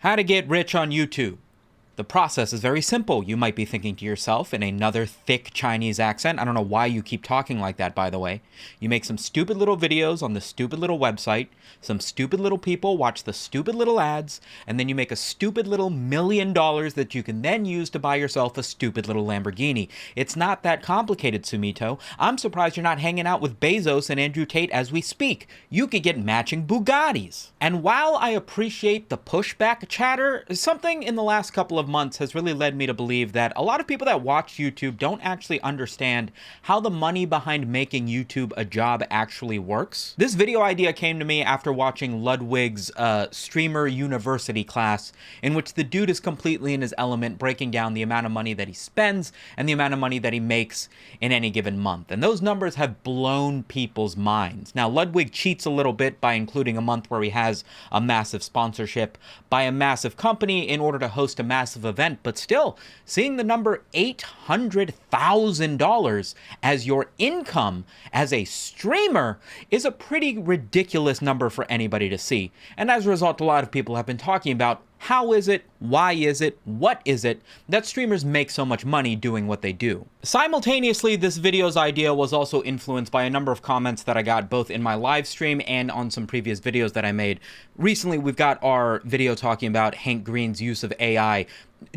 How to get rich on YouTube. The process is very simple. You might be thinking to yourself in another thick Chinese accent. I don't know why you keep talking like that, by the way. You make some stupid little videos on the stupid little website. Some stupid little people watch the stupid little ads. And then you make a stupid little $1 million that you can then use to buy yourself a stupid little Lamborghini. It's not that complicated, Sumito. I'm surprised you're not hanging out with Bezos and Andrew Tate as we speak. You could get matching Bugattis. And while I appreciate the pushback chatter, something in the last couple of months has really led me to believe that a lot of people that watch YouTube don't actually understand how the money behind making YouTube a job actually works. This video idea came to me after watching Ludwig's Streamer University class, in which the dude is completely in his element, breaking down the amount of money that he spends and the amount of money that he makes in any given month. And those numbers have blown people's minds. Now, Ludwig cheats a little bit by including a month where he has a massive sponsorship by a massive company in order to host a massive event, but still, seeing the number $800,000 as your income as a streamer is a pretty ridiculous number for anybody to see. And as a result, a lot of people have been talking about how is it, why is it, what is it that streamers make so much money doing what they do. Simultaneously, this video's idea was also influenced by a number of comments that I got both in my live stream and on some previous videos that I made. Recently, we've got our video talking about Hank Green's use of AI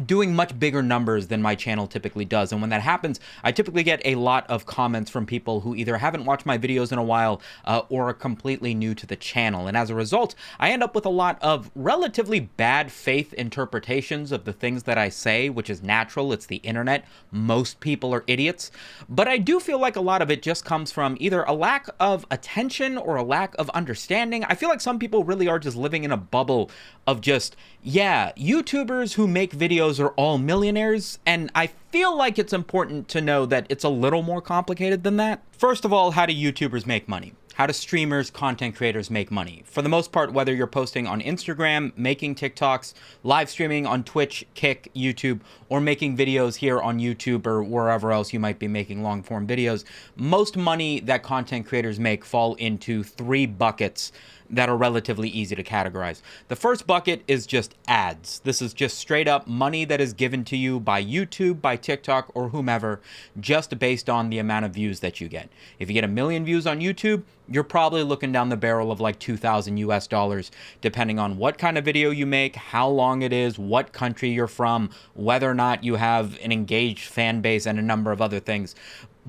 doing much bigger numbers than my channel typically does. And when that happens, I typically get a lot of comments from people who either haven't watched my videos in a while or are completely new to the channel. And as a result, I end up with a lot of relatively bad faith interpretations of the things that I say, which is natural. It's the internet. Most people are idiots. But I do feel like a lot of it just comes from either a lack of attention or a lack of understanding. I feel like some people really are just living in a bubble of just, yeah, YouTubers who make videos are all millionaires, and I feel like it's important to know that it's a little more complicated than that. First of all, how do YouTubers make money? How do streamers, content creators make money? For the most part, whether you're posting on Instagram, making TikToks, live streaming on Twitch, Kick, YouTube, or making videos here on YouTube or wherever else you might be making long form videos, most money that content creators make fall into three buckets that are relatively easy to categorize. The first bucket is just ads. This is just straight up money that is given to you by YouTube, by TikTok, or whomever, just based on the amount of views that you get. If you get 1 million views on YouTube, you're probably looking down the barrel of like $2,000 US, depending on what kind of video you make, how long it is, what country you're from, whether or not you have an engaged fan base, and a number of other things.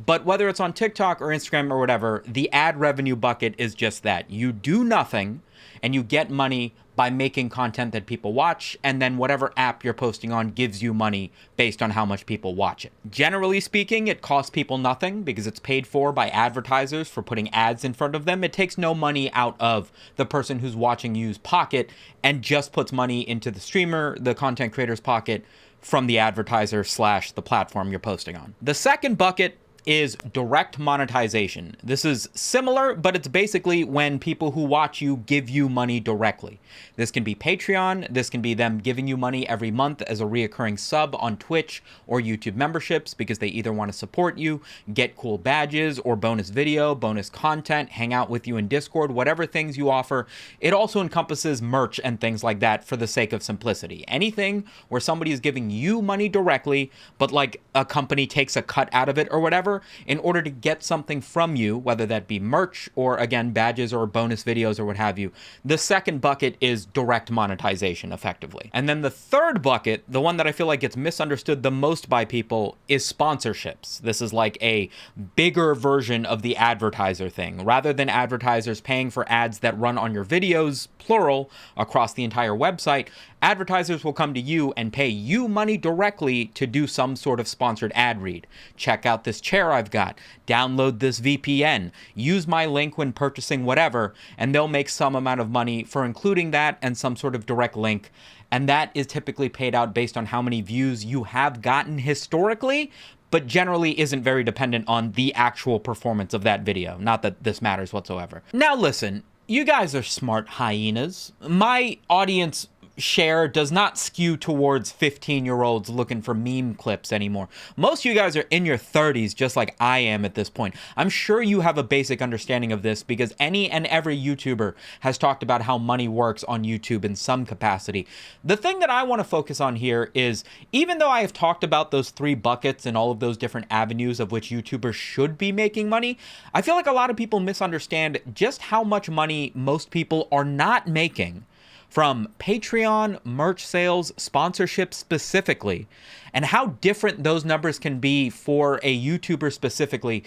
But whether it's on TikTok or Instagram or whatever, the ad revenue bucket is just that. You do nothing and you get money by making content that people watch, and then whatever app you're posting on gives you money based on how much people watch it. Generally speaking, it costs people nothing because it's paid for by advertisers for putting ads in front of them. It takes no money out of the person who's watching you's pocket and just puts money into the streamer, the content creator's pocket from the advertiser / the platform you're posting on. The second bucket is direct monetization. This is similar, but it's basically when people who watch you give you money directly. This can be Patreon. This can be them giving you money every month as a reoccurring sub on Twitch or YouTube memberships because they either want to support you, get cool badges or bonus video, bonus content, hang out with you in Discord, whatever things you offer. It also encompasses merch and things like that for the sake of simplicity. Anything where somebody is giving you money directly, but like a company takes a cut out of it or whatever, in order to get something from you, whether that be merch or, again, badges or bonus videos or what have you. The second bucket is direct monetization, effectively. And then the third bucket, the one that I feel like gets misunderstood the most by people, is sponsorships. This is like a bigger version of the advertiser thing. Rather than advertisers paying for ads that run on your videos, plural, across the entire website, advertisers will come to you and pay you money directly to do some sort of sponsored ad read. Check out this chair I've got, download this VPN, use my link when purchasing whatever, and they'll make some amount of money for including that and some sort of direct link. And that is typically paid out based on how many views you have gotten historically, but generally isn't very dependent on the actual performance of that video. Not that this matters whatsoever. Now listen, you guys are smart hyenas. My audience share does not skew towards 15-year-olds looking for meme clips anymore. Most of you guys are in your 30s, just like I am at this point. I'm sure you have a basic understanding of this because any and every YouTuber has talked about how money works on YouTube in some capacity. The thing that I want to focus on here is, even though I have talked about those 3 buckets and all of those different avenues of which YouTubers should be making money, I feel like a lot of people misunderstand just how much money most people are not making from Patreon, merch sales, sponsorships specifically, and how different those numbers can be for a YouTuber specifically,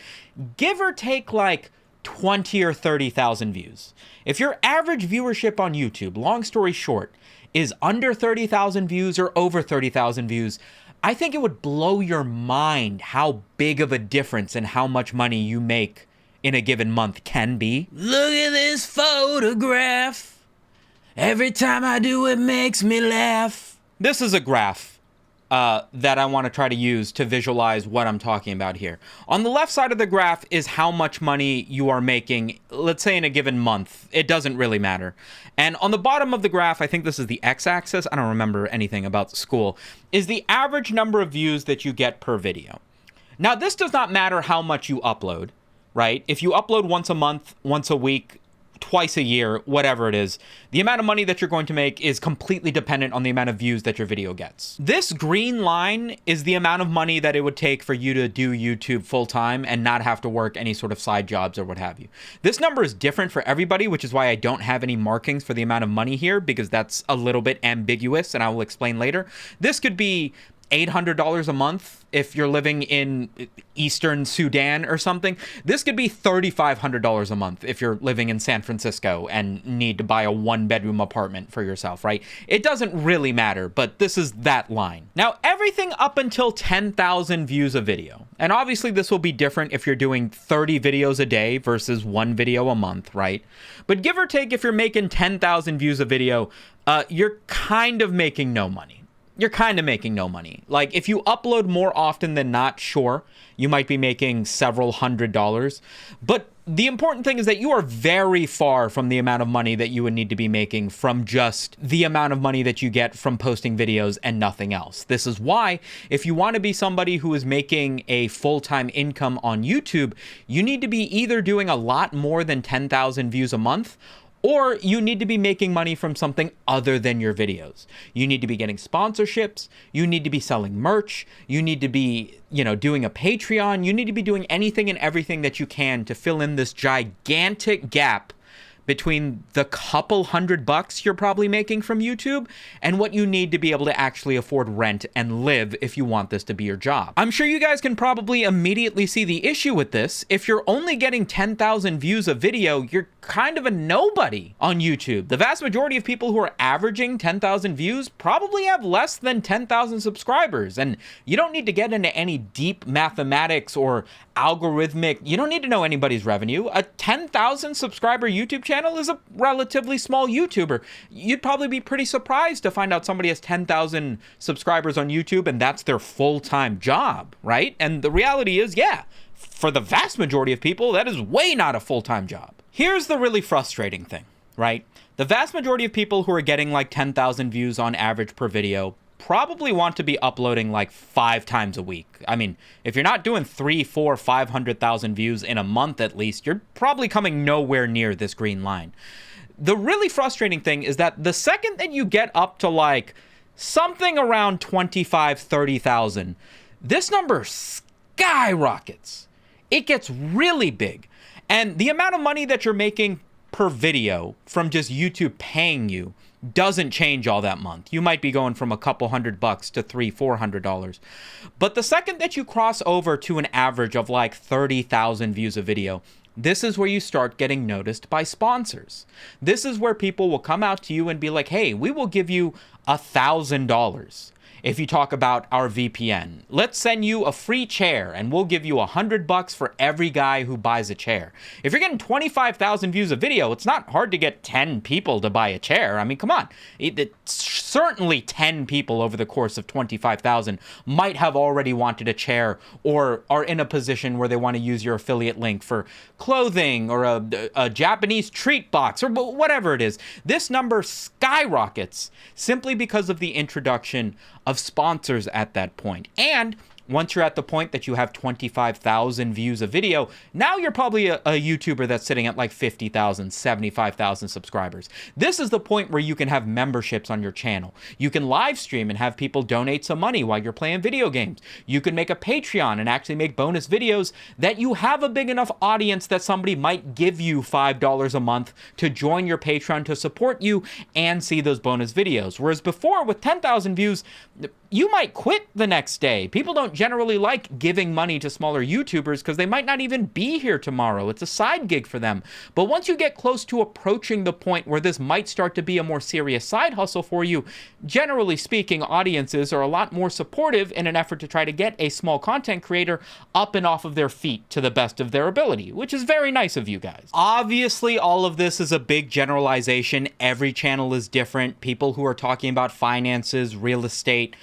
give or take like 20 or 30,000 views. If your average viewership on YouTube, long story short, is under 30,000 views or over 30,000 views, I think it would blow your mind how big of a difference in how much money you make in a given month can be. Look at this photograph. Every time I do, it makes me laugh. This is a graph that I want to try to use to visualize what I'm talking about here. On the left side of the graph is how much money you are making, let's say in a given month. It doesn't really matter. And on the bottom of the graph, I think this is the x-axis, I don't remember anything about school, is the average number of views that you get per video. Now, this does not matter how much you upload, right? If you upload once a month, once a week, twice a year, whatever it is, the amount of money that you're going to make is completely dependent on the amount of views that your video gets. This green line is the amount of money that it would take for you to do YouTube full time and not have to work any sort of side jobs or what have you. This number is different for everybody, which is why I don't have any markings for the amount of money here, because that's a little bit ambiguous, and I will explain later. This could be $800 a month if you're living in Eastern Sudan or something. This could be $3,500 a month if you're living in San Francisco and need to buy a 1-bedroom apartment for yourself, right? It doesn't really matter, but this is that line. Now, everything up until 10,000 views a video, and obviously this will be different if you're doing 30 videos a day versus 1 video a month, right? But give or take, if you're making 10,000 views a video, you're kind of making no money. You're kind of making no money. Like, if you upload more often than not, sure, you might be making several $100s. But the important thing is that you are very far from the amount of money that you would need to be making from just the amount of money that you get from posting videos and nothing else. This is why, if you want to be somebody who is making a full-time income on YouTube, you need to be either doing a lot more than 10,000 views a month, or you need to be making money from something other than your videos. You need to be getting sponsorships. You need to be selling merch. You need to be, doing a Patreon. You need to be doing anything and everything that you can to fill in this gigantic gap between the couple $100 you're probably making from YouTube and what you need to be able to actually afford rent and live if you want this to be your job. I'm sure you guys can probably immediately see the issue with this. If you're only getting 10,000 views a video, you're kind of a nobody on YouTube. The vast majority of people who are averaging 10,000 views probably have less than 10,000 subscribers. And you don't need to get into any deep mathematics or algorithmic. You don't need to know anybody's revenue. A 10,000 subscriber YouTube channel is a relatively small YouTuber. You'd probably be pretty surprised to find out somebody has 10,000 subscribers on YouTube and that's their full-time job, right? And the reality is, yeah, for the vast majority of people, that is way not a full-time job. Here's the really frustrating thing, right? The vast majority of people who are getting like 10,000 views on average per video probably want to be uploading like 5 times a week. I mean, if you're not doing 3, 4, 500,000 views in a month at least, you're probably coming nowhere near this green line. The really frustrating thing is that the second that you get up to like something around 25, 30,000, this number skyrockets. It gets really big. And the amount of money that you're making per video from just YouTube paying you doesn't change all that month. You might be going from a couple $100 to $300-400. But the second that you cross over to an average of like 30,000 views a video, this is where you start getting noticed by sponsors. This is where people will come out to you and be like, hey, we will give you $1,000 if you talk about our VPN. Let's send you a free chair and we'll give you $100 for every guy who buys a chair. If you're getting 25,000 views a video, it's not hard to get 10 people to buy a chair. I mean, come on. Certainly 10 people over the course of 25,000 might have already wanted a chair or are in a position where they want to use your affiliate link for clothing or a Japanese treat box or whatever it is. This number skyrockets simply because of the introduction of sponsors at that point. And once you're at the point that you have 25,000 views a video, now you're probably a YouTuber that's sitting at like 50,000, 75,000 subscribers. This is the point where you can have memberships on your channel. You can live stream and have people donate some money while you're playing video games. You can make a Patreon and actually make bonus videos that you have a big enough audience that somebody might give you $5 a month to join your Patreon to support you and see those bonus videos. Whereas before, with 10,000 views, you might quit the next day. People don't generally like giving money to smaller YouTubers because they might not even be here tomorrow. It's a side gig for them. But once you get close to approaching the point where this might start to be a more serious side hustle for you, generally speaking, audiences are a lot more supportive in an effort to try to get a small content creator up and off of their feet to the best of their ability, which is very nice of you guys. Obviously, all of this is a big generalization. Every channel is different. People who are talking about finances, real estate,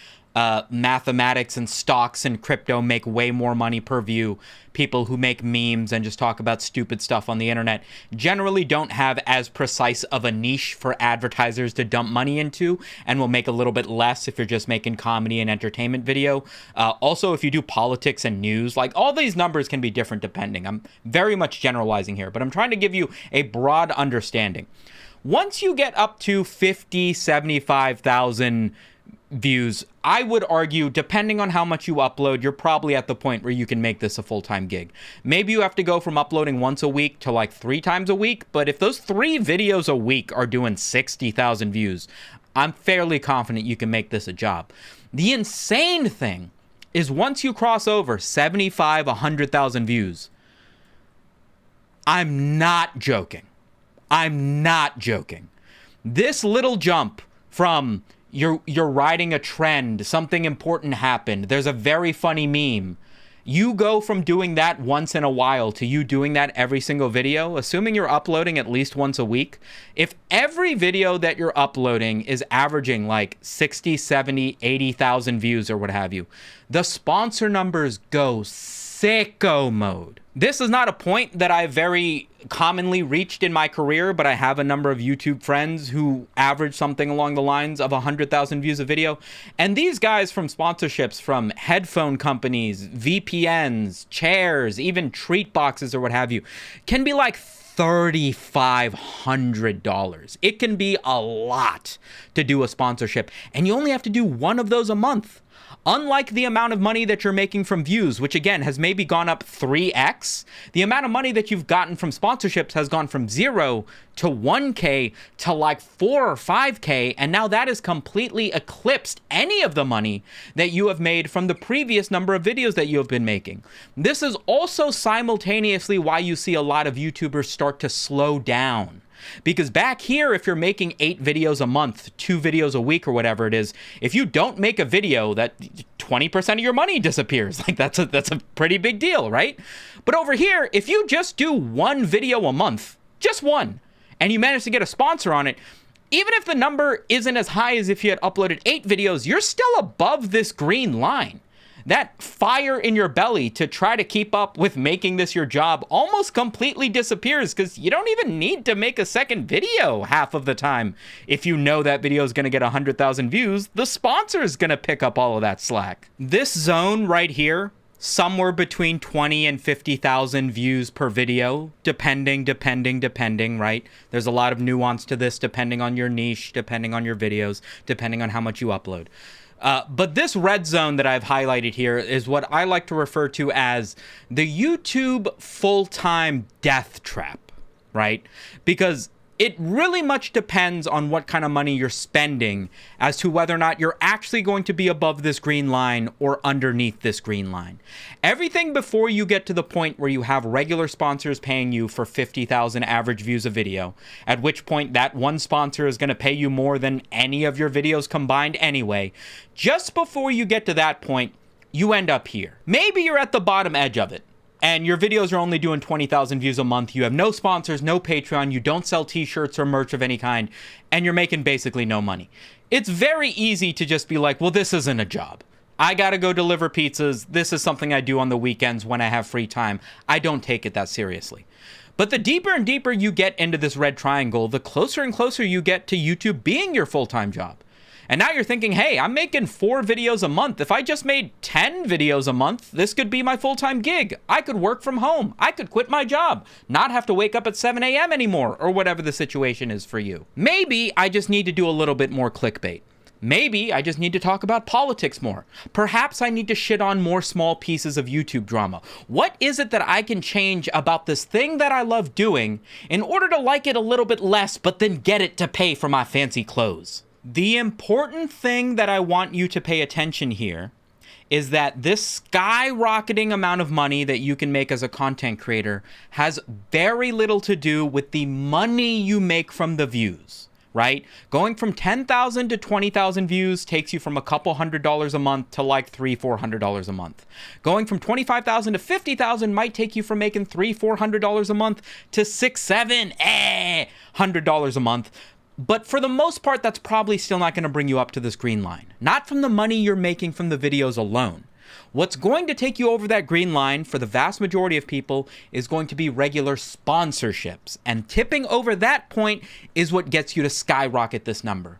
mathematics and stocks and crypto make way more money per view. People who make memes and just talk about stupid stuff on the internet generally don't have as precise of a niche for advertisers to dump money into, and will make a little bit less if you're just making comedy and entertainment video. Also, if you do politics and news, like all these numbers can be different depending. I'm very much generalizing here, but I'm trying to give you a broad understanding. Once you get up to 50, 75,000 views, I would argue, depending on how much you upload, you're probably at the point where you can make this a full-time gig. Maybe you have to go from uploading once a week to like 3 times a week, but if those 3 videos a week are doing 60,000 views, I'm fairly confident you can make this a job. The insane thing is once you cross over 75, 100,000 views, I'm not joking. I'm not joking. This little jump from you're riding a trend, something important happened, there's a very funny meme. You go from doing that once in a while to you doing that every single video, assuming you're uploading at least once a week. If every video that you're uploading is averaging like 60, 70, 80,000 views or what have you, the sponsor numbers go sicko mode. This is not a point that I very commonly reached in my career, but I have a number of YouTube friends who average something along the lines of 100,000 views a video. And these guys from sponsorships from headphone companies, VPNs, chairs, even treat boxes or what have you, can be like $3,500. It can be a lot to do a sponsorship, and you only have to do one of those a month. Unlike the amount of money that you're making from views, which again has maybe gone up 3x, the amount of money that you've gotten from sponsorships has gone from 0 to 1K to like 4 or 5K, and now that has completely eclipsed any of the money that you have made from the previous number of videos that you have been making. This is also simultaneously why you see a lot of YouTubers start to slow down. Because back here, if you're making 8 videos a month, 2 videos a week or whatever it is, if you don't make a video, that 20% of your money disappears. Like that's a pretty big deal, right? But over here, if you just do 1 video a month, just one, and you manage to get a sponsor on it, even if the number isn't as high as if you had uploaded 8 videos, you're still above this green line. That fire in your belly to try to keep up with making this your job almost completely disappears because you don't even need to make a second video half of the time. If you know that video is going to get 100,000 views, the sponsor is going to pick up all of that slack. This zone right here, somewhere between 20 and 50,000 views per video, depending, right? There's a lot of nuance to this depending on your niche, depending on your videos, depending on how much you upload. But this red zone that I've highlighted here is what I like to refer to as the YouTube full-time death trap, right? Because It really much depends on what kind of money you're spending as to whether or not you're actually going to be above this green line or underneath this green line. Everything before you get to the point where you have regular sponsors paying you for 50,000 average views a video, at which point that one sponsor is going to pay you more than any of your videos combined anyway. Just before you get to that point, you end up here. Maybe you're at the bottom edge of it, and your videos are only doing 20,000 views a month. You have no sponsors, no Patreon, you don't sell t-shirts or merch of any kind, and you're making basically no money. It's very easy to just be like, well, this isn't a job. I gotta go deliver pizzas. This is something I do on the weekends when I have free time. I don't take it that seriously. But the deeper and deeper you get into this red triangle, the closer and closer you get to YouTube being your full-time job. And now you're thinking, hey, I'm making 4 videos a month. If I just made 10 videos a month, this could be my full-time gig. I could work from home. I could quit my job, not have to wake up at 7 a.m. anymore, or whatever the situation is for you. Maybe I just need to do a little bit more clickbait. Maybe I just need to talk about politics more. Perhaps I need to shit on more small pieces of YouTube drama. What is it that I can change about this thing that I love doing in order to like it a little bit less, but then get it to pay for my fancy clothes? The important thing that I want you to pay attention here is that this skyrocketing amount of money that you can make as a content creator has very little to do with the money you make from the views, right? Going from 10,000 to 20,000 views takes you from a couple $100s a month to like $300-400 a month. Going from 25,000 to 50,000 might take you from making $300-400 a month to $600-700 a month. But for the most part, that's probably still not going to bring you up to this green line. Not from the money you're making from the videos alone. What's going to take you over that green line for the vast majority of people is going to be regular sponsorships. And tipping over that point is what gets you to skyrocket this number.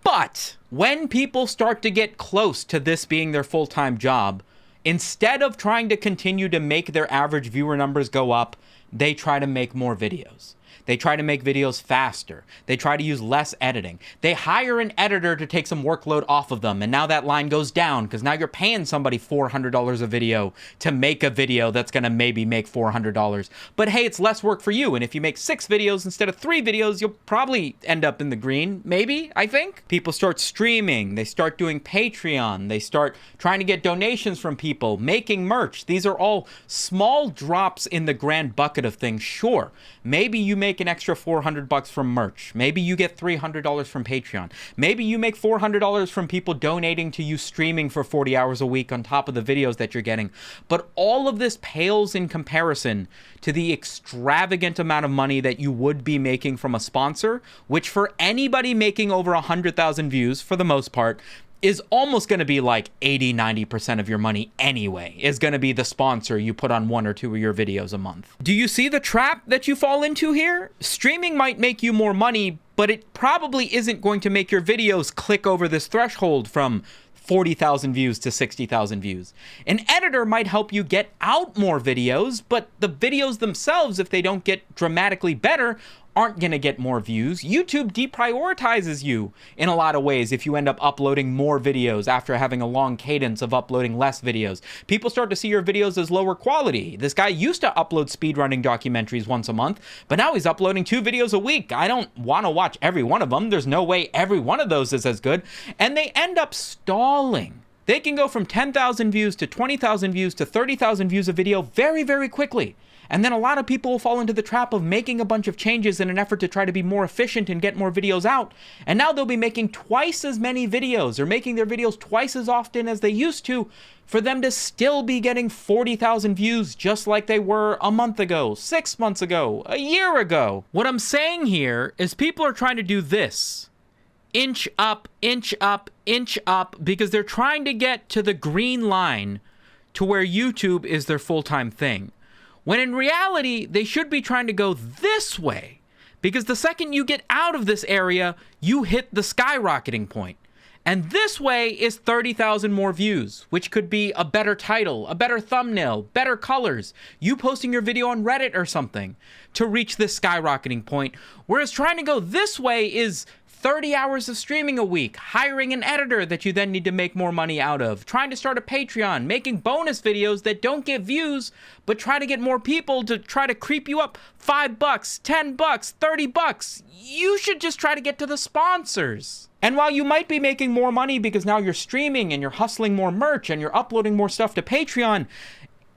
But when people start to get close to this being their full-time job, instead of trying to continue to make their average viewer numbers go up, they try to make more videos. They try to make videos faster. They try to use less editing. They hire an editor to take some workload off of them, and now that line goes down because now you're paying somebody $400 a video to make a video that's going to maybe make $400. But hey, it's less work for you, and if you make 6 videos instead of 3 videos, you'll probably end up in the green, maybe, I think. People start streaming. They start doing Patreon. They start trying to get donations from people, making merch. These are all small drops in the grand bucket of things. Sure, maybe you make an extra $400 from merch. Maybe you get $300 from Patreon. Maybe you make $400 from people donating to you streaming for 40 hours a week on top of the videos that you're getting. But all of this pales in comparison to the extravagant amount of money that you would be making from a sponsor, which for anybody making over 100,000 views, for the most part, is almost going to be like 80-90% of your money anyway, is going to be the sponsor you put on 1 or 2 of your videos a month. Do you see the trap that you fall into here? Streaming might make you more money, but it probably isn't going to make your videos click over this threshold from 40,000 views to 60,000 views. An editor might help you get out more videos, but the videos themselves, if they don't get dramatically better, aren't going to get more views. YouTube deprioritizes you in a lot of ways if you end up uploading more videos after having a long cadence of uploading less videos. People start to see your videos as lower quality. This guy used to upload speedrunning documentaries once a month, but now he's uploading 2 videos a week. I don't want to watch every one of them. There's no way every one of those is as good. And they end up stalling. They can go from 10,000 views to 20,000 views to 30,000 views a video very, very quickly. And then a lot of people will fall into the trap of making a bunch of changes in an effort to try to be more efficient and get more videos out. And now they'll be making twice as many videos or making their videos twice as often as they used to for them to still be getting 40,000 views just like they were a month ago, 6 months ago, a year ago. What I'm saying here is people are trying to do this. Inch up, inch up, inch up, because they're trying to get to the green line to where YouTube is their full-time thing. When in reality, they should be trying to go this way, because the second you get out of this area, you hit the skyrocketing point. And this way is 30,000 more views, which could be a better title, a better thumbnail, better colors, you posting your video on Reddit or something to reach this skyrocketing point. Whereas trying to go this way is 30 hours of streaming a week, hiring an editor that you then need to make more money out of, trying to start a Patreon, making bonus videos that don't get views, but try to get more people to try to creep you up. $5, $10, $30. You should just try to get to the sponsors. And while you might be making more money because now you're streaming and you're hustling more merch and you're uploading more stuff to Patreon,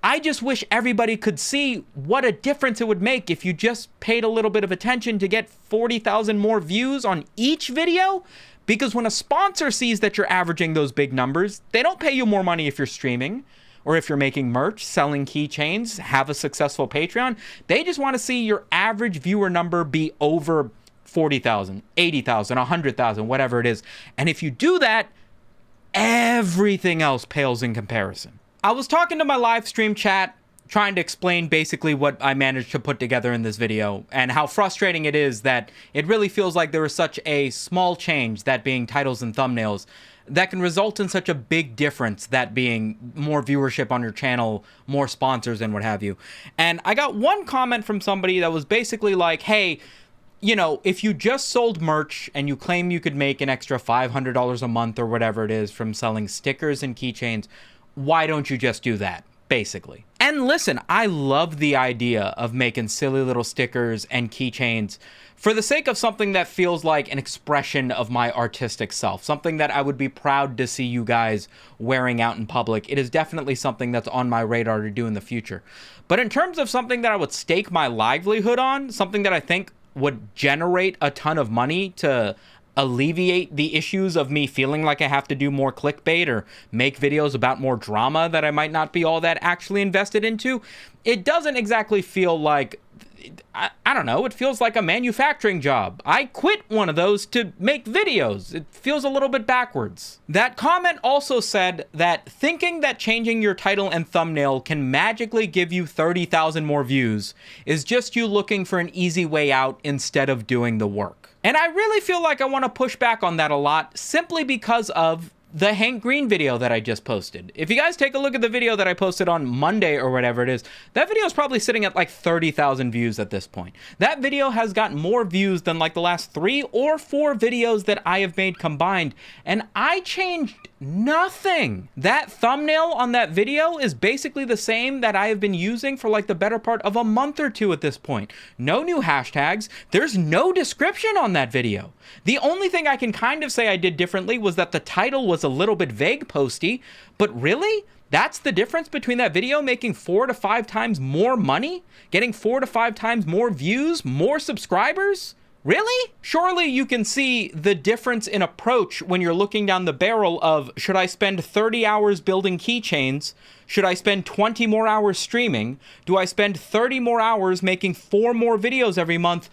I just wish everybody could see what a difference it would make if you just paid a little bit of attention to get 40,000 more views on each video. Because when a sponsor sees that you're averaging those big numbers, they don't pay you more money if you're streaming or if you're making merch, selling keychains, have a successful Patreon. They just want to see your average viewer number be over 40,000, 80,000, 100,000, whatever it is. And if you do that, everything else pales in comparison. I was talking to my live stream chat, trying to explain basically what I managed to put together in this video and how frustrating it is that it really feels like there was such a small change, that being titles and thumbnails, that can result in such a big difference, that being more viewership on your channel, more sponsors and what have you. And I got one comment from somebody that was basically like, hey, you know, if you just sold merch and you claim you could make an extra $500 a month or whatever it is from selling stickers and keychains, why don't you just do that, basically? And listen, I love the idea of making silly little stickers and keychains for the sake of something that feels like an expression of my artistic self, something that I would be proud to see you guys wearing out in public. It is definitely something that's on my radar to do in the future. But in terms of something that I would stake my livelihood on, something that I think would generate a ton of money to alleviate the issues of me feeling like I have to do more clickbait or make videos about more drama that I might not be all that actually invested into, it doesn't exactly feel like, I don't know, it feels like a manufacturing job. I quit one of those to make videos. It feels a little bit backwards. That comment also said that thinking that changing your title and thumbnail can magically give you 30,000 more views is just you looking for an easy way out instead of doing the work. And I really feel like I want to push back on that a lot simply because of the Hank Green video that I just posted. If you guys take a look at the video that I posted on Monday or whatever it is, that video is probably sitting at like 30,000 views at this point. That video has gotten more views than like the last 3 or 4 videos that I have made combined, and I changed nothing. That thumbnail on that video is basically the same that I have been using for like the better part of a month or 2 at this point. No new hashtags. There's no description on that video. The only thing I can kind of say I did differently was that the title was a little bit vague posty, but really? That's the difference between that video making 4 to 5 times more money, getting 4 to 5 times more views, more subscribers? Really? Surely you can see the difference in approach when you're looking down the barrel of, should I spend 30 hours building keychains? Should I spend 20 more hours streaming? Do I spend 30 more hours making 4 more videos every month?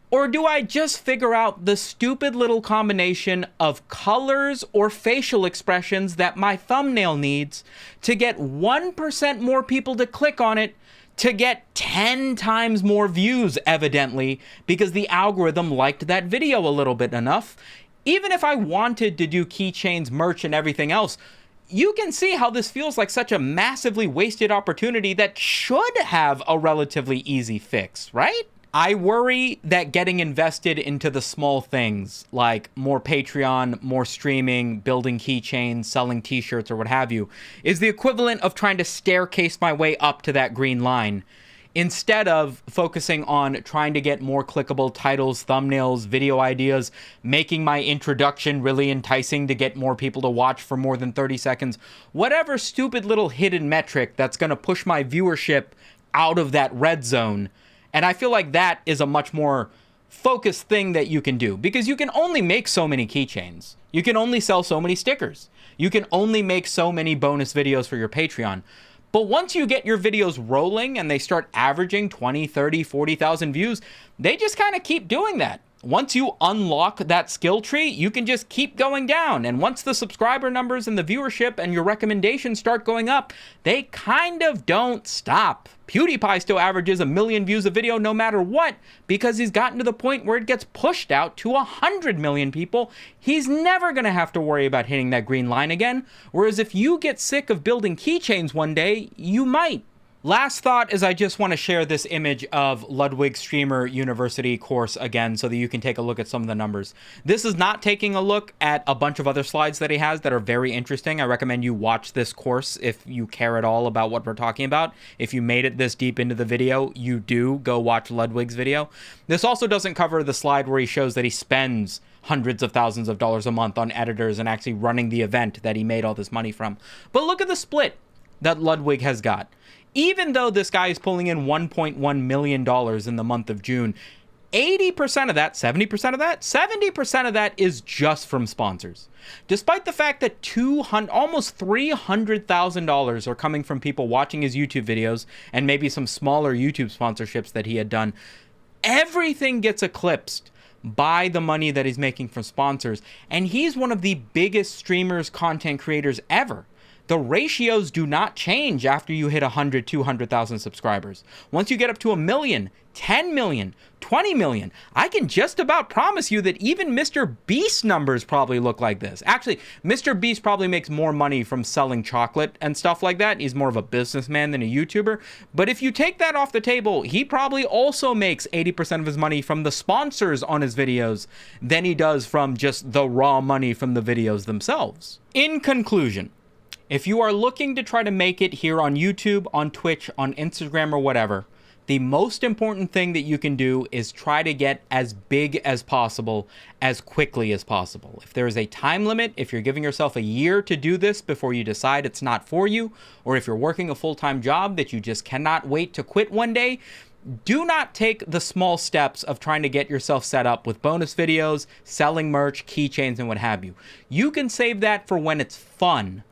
Or do I just figure out the stupid little combination of colors or facial expressions that my thumbnail needs to get 1% more people to click on it to get 10 times more views, evidently, because the algorithm liked that video a little bit enough? Even if I wanted to do keychains, merch, and everything else, you can see how this feels like such a massively wasted opportunity that should have a relatively easy fix, right? I worry that getting invested into the small things, like more Patreon, more streaming, building keychains, selling t-shirts, or what have you, is the equivalent of trying to staircase my way up to that green line, instead of focusing on trying to get more clickable titles, thumbnails, video ideas, making my introduction really enticing to get more people to watch for more than 30 seconds, whatever stupid little hidden metric that's going to push my viewership out of that red zone. And I feel like that is a much more focused thing that you can do, because you can only make so many keychains. You can only sell so many stickers. You can only make so many bonus videos for your Patreon. But once you get your videos rolling and they start averaging 20, 30, 40,000 views, they just kind of keep doing that. Once you unlock that skill tree, you can just keep going down. And once the subscriber numbers and the viewership and your recommendations start going up, they kind of don't stop. PewDiePie still averages 1 million views a video no matter what, because he's gotten to the point where it gets pushed out to 100 million people. He's never going to have to worry about hitting that green line again. Whereas if you get sick of building keychains one day, you might. Last thought is I just want to share this image of Ludwig Streamer University course again so that you can take a look at some of the numbers. This is not taking a look at a bunch of other slides that he has that are very interesting. I recommend you watch this course if you care at all about what we're talking about. If you made it this deep into the video, you do go watch Ludwig's video. This also doesn't cover the slide where he shows that he spends hundreds of thousands of dollars a month on editors and actually running the event that he made all this money from. But look at the split that Ludwig has got. Even though this guy is pulling in $1.1 million in the month of June, 80% of that, 70% of that, 70% of that is just from sponsors. Despite the fact that almost $300,000 are coming from people watching his YouTube videos and maybe some smaller YouTube sponsorships that he had done, everything gets eclipsed by the money that he's making from sponsors. And he's one of the biggest streamers, content creators ever. The ratios do not change after you hit 100, 200,000 subscribers. Once you get up to 1 million, 10 million, 20 million, I can just about promise you that even Mr. Beast numbers probably look like this. Actually, Mr. Beast probably makes more money from selling chocolate and stuff like that. He's more of a businessman than a YouTuber. But if you take that off the table, he probably also makes 80% of his money from the sponsors on his videos than he does from just the raw money from the videos themselves. In conclusion, if you are looking to try to make it here on YouTube, on Twitch, on Instagram, or whatever, the most important thing that you can do is try to get as big as possible, as quickly as possible. If there is a time limit, if you're giving yourself a year to do this before you decide it's not for you, or if you're working a full-time job that you just cannot wait to quit one day, do not take the small steps of trying to get yourself set up with bonus videos, selling merch, keychains, and what have you. You can save that for when it's fun,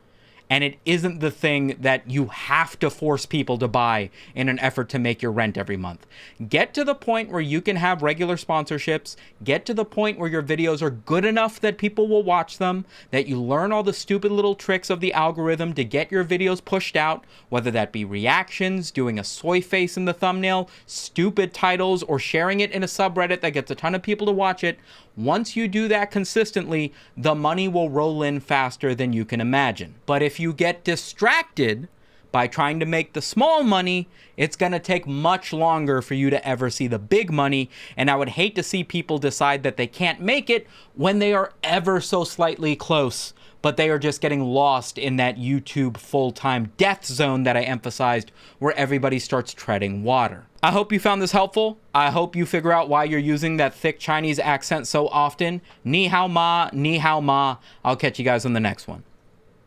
and it isn't the thing that you have to force people to buy in an effort to make your rent every month. Get to the point where you can have regular sponsorships. Get to the point where your videos are good enough that people will watch them, that you learn all the stupid little tricks of the algorithm to get your videos pushed out, whether that be reactions, doing a soy face in the thumbnail, stupid titles, or sharing it in a subreddit that gets a ton of people to watch it. Once you do that consistently, the money will roll in faster than you can imagine. But if you get distracted by trying to make the small money, it's going to take much longer for you to ever see the big money. And I would hate to see people decide that they can't make it when they are ever so slightly close, but they are just getting lost in that YouTube full-time death zone that I emphasized, where everybody starts treading water. I hope you found this helpful. I hope you figure out why you're using that thick Chinese accent so often. Ni hao ma, ni hao ma. I'll catch you guys on the next one.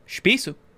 Spisu.